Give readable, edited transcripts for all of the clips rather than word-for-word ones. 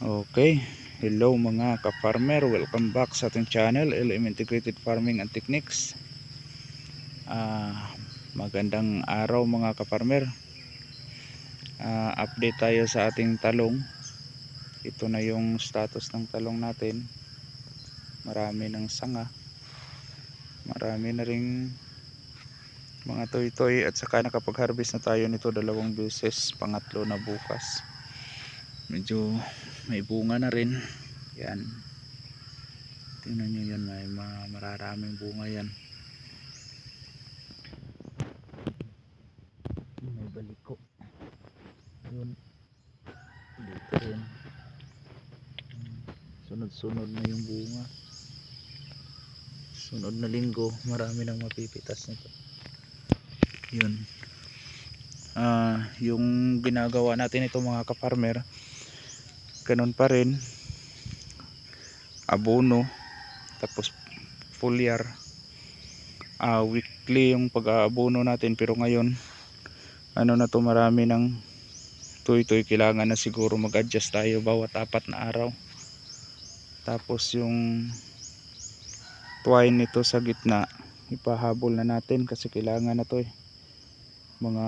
Okay, hello mga ka-farmer, welcome back sa ating channel LM Integrated Farming and Techniques. Magandang araw mga ka-farmer. Update tayo sa ating talong. Ito na yung status ng talong natin. Marami ng sanga, marami na ring mga toy-toy, at saka nakapag-harvest na tayo nito 2 beses, pangatlo na bukas. Medyo may bunga na rin. Yan, tingnan nyo yan, may mararaming bunga yan. May baliko yun dito rin. Sunod-sunod na yung bunga. Sunod na linggo marami nang mapipitas nito. Yun, yung ginagawa natin ito mga ka-farmer, ganun pa rin, abono, tapos foliar. Weekly yung pag-aabono natin, pero ngayon ano na to, marami ng tuy-tuy, kailangan na siguro mag-adjust tayo bawat 4 na araw. Tapos yung twine nito sa gitna, ipahabol na natin kasi kailangan na to mga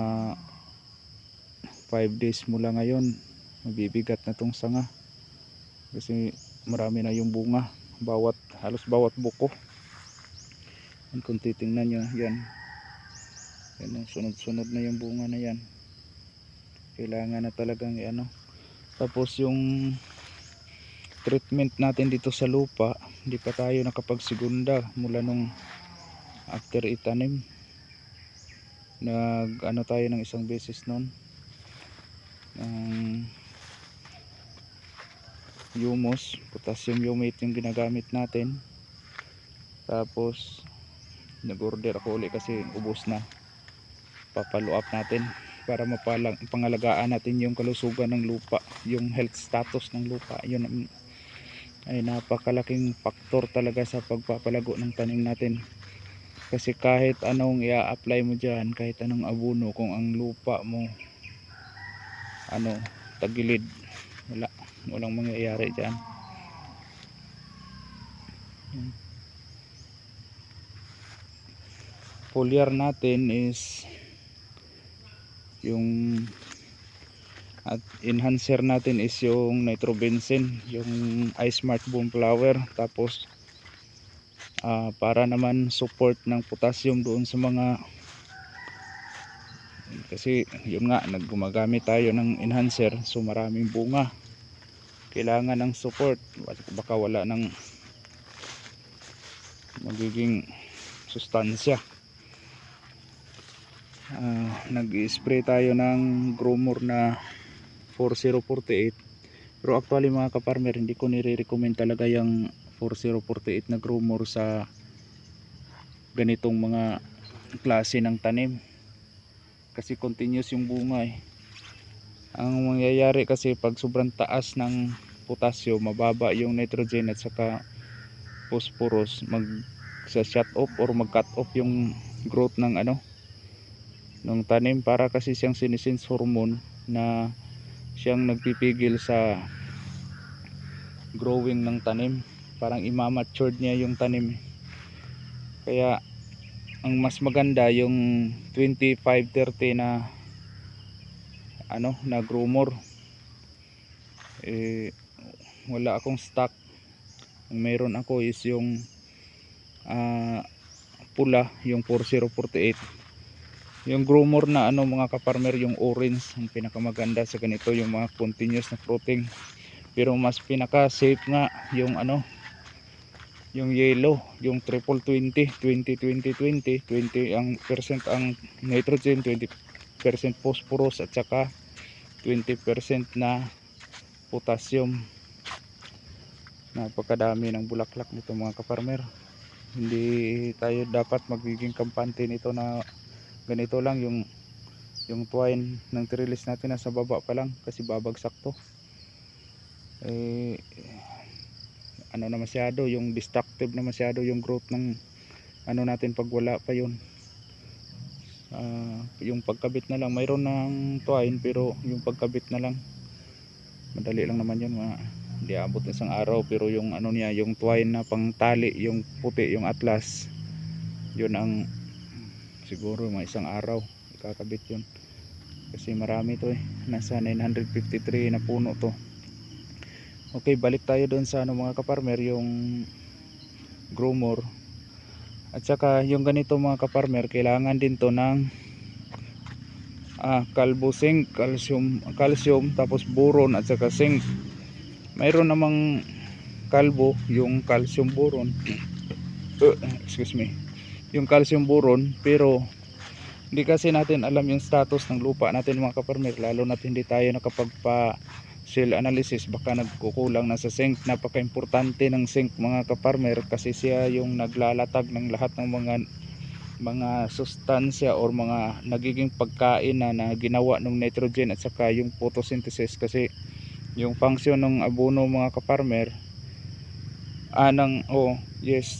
5 days mula ngayon. Mabibigat na tong sanga kasi marami na yung bunga, halos bawat buko. Kung titingnan nyo, yan, sunod-sunod na yung bunga na yan. Kailangan na talagang Tapos yung treatment natin dito sa lupa, hindi pa tayo nakapagsigunda mula nung after itanim. Tayo ng isang beses noon, humus, potassium humate yung ginagamit natin. Tapos nag-order ako ulit kasi ubos na. Papalo up natin para pangalagaan natin yung kalusugan ng lupa, yung health status ng lupa. Yun ay napakalaking faktor talaga sa pagpapalago ng tanim natin. Kasi kahit anong i-apply mo dyan, kahit anong abono, kung ang lupa mo tagilid, walang mangyayari dyan. Foliar natin is yung, at enhancer natin is yung nitrobenzene, yung iSmart Boom Flower. Tapos para naman support ng potassium doon sa mga, kasi yun nga, gumagamit tayo ng enhancer, so maraming bunga, kailangan ng support, baka wala ng magiging sustansya. Nag-spray tayo ng Growmore na 4048, pero actually mga ka-farmer, hindi ko nire-recommend talaga yung 4048 na Growmore sa ganitong mga klase ng tanim, kasi continuous yung bunga Ang mangyayari kasi pag sobrang taas ng potassium, mababa yung nitrogen at saka phosphorus, mag-shut off or mag-cut off yung growth ng ng tanim. Para kasi siyang senescence hormone na siyang nagpipigil sa growing ng tanim, parang imamatured niya yung tanim. Kaya ang mas maganda yung 2530 na na Growmore. Wala akong stock. Ang meron ako is yung pula, yung 4048. Yung Growmore na mga ka-farmer, yung orange, ang pinakamaganda sa ganito, yung mga continuous na fruiting. Pero mas pinaka safe nga yung yung yellow, yung triple 20 20 20 20 20 ang percent ang nitrogen, 20% phosphorus, at saka 20% na potassium. Napakadami ng bulaklak nito mga ka-farmer. Hindi tayo dapat magiging kampante nito na ganito lang yung twine ng trellis natin nasa baba pa lang, kasi babagsak to. Na masyado, yung destructive na masyado yung growth ng natin pag wala pa yun. Yung pagkabit na lang, mayroon ng twine, pero yung pagkabit na lang, madali lang naman yun, Hindi abot ng isang araw, pero yung ano niya, yung twine na pang tali, yung puti, yung atlas, yun ang siguro mga isang araw ikakabit yun. Kasi marami to nasa 953 na puno to. Okay, balik tayo doon sa ano mga kaparmer, yung growmore. At saka yung ganito mga kaparmer, kailangan din to ng kalbo, zinc, calcium, tapos boron at saka zinc. Mayroon namang kalbo, yung calcium boron, excuse me, yung calcium boron, pero hindi kasi natin alam yung status ng lupa natin mga kaparmer, lalo na't hindi tayo nakapagpa soil analysis. Baka nagkukulang na sa zinc. Napaka importante ng zinc mga kaparmer, kasi siya yung naglalatag ng lahat ng mga sustansya or mga nagiging pagkain na ginawa ng nitrogen at saka yung photosynthesis. Kasi yung function ng abono mga kaparmer,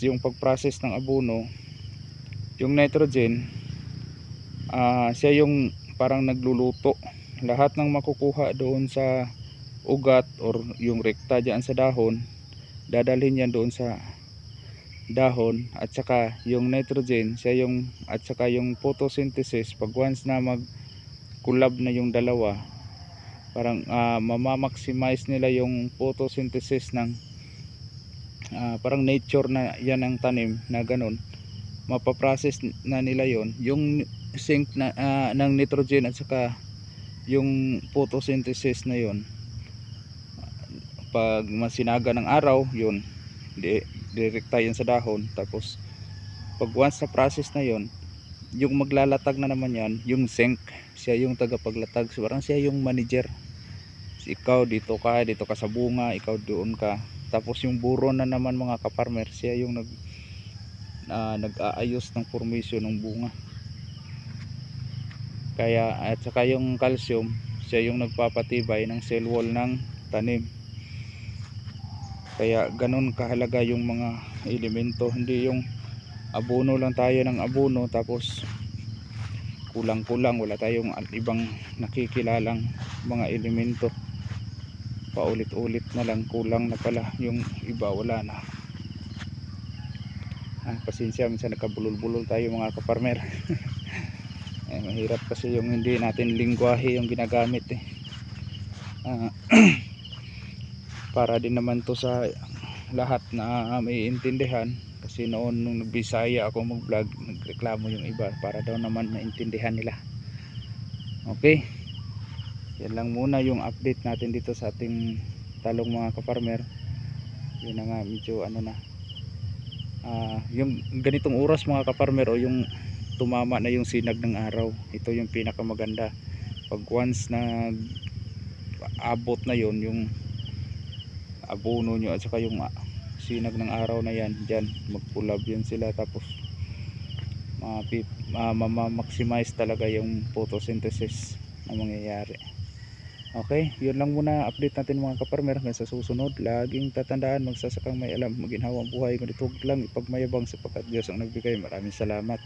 yung pag-process ng abono, yung nitrogen, siya yung parang nagluluto. Lahat ng makukuha doon sa ugat or yung rekta dyan sa dahon, dadalhin yan doon sa dahon. At saka yung nitrogen, siya yung, at saka yung photosynthesis, pag once na mag collab na yung dalawa, parang mamamaximize nila yung photosynthesis ng parang nature na yan ang tanim na ganun. Mapaprocess na nila yon yung zinc na ng nitrogen at saka yung photosynthesis na yon. Pag masinaga ng araw yun, direkta yun sa dahon. Tapos pag once na process na yon, yung maglalatag na naman yan, yung zinc, siya yung tagapaglatag. So parang siya yung manager. Ikaw dito ka sa bunga, ikaw doon ka. Tapos yung boron na naman mga kaparmer, siya yung nag-aayos ng formation ng bunga. Kaya at saka yung calcium, siya yung nagpapatibay ng cell wall ng tanim. Kaya ganun kahalaga yung mga elemento. Hindi yung abono lang tayo ng abono tapos kulang-kulang, wala tayong ibang nakikilalang mga elemento. Paulit-ulit na lang, kulang na pala yung iba, wala na. Pasensya, minsan nakabulol-bulol tayo mga kaparmer. Mahirap kasi yung hindi natin lingwahe yung ginagamit para din naman to sa lahat na may intindihan. Kasi noon nung nagbisaya ako mag vlog, nagreklamo yung iba para daw naman maintindihan nila. Okay, yan lang muna yung update natin dito sa ating talong mga kaparmer. Yun na nga, medyo yung ganitong oras mga kaparmer, o yung tumama na yung sinag ng araw, ito yung pinakamaganda. Pag once na abot na yon yung abono nyo at saka yung sinag ng araw na yan, dyan magpulab yun sila. Tapos maximize talaga yung photosynthesis na mangyayari. Okay, yun lang muna update natin mga kaparmer. Hanggang sa susunod, laging tatandaan, magsasakang may alam, maginhawang buhay, ganito lang ipagmayabang sapagkat Diyos ang nagbigay. Maraming salamat.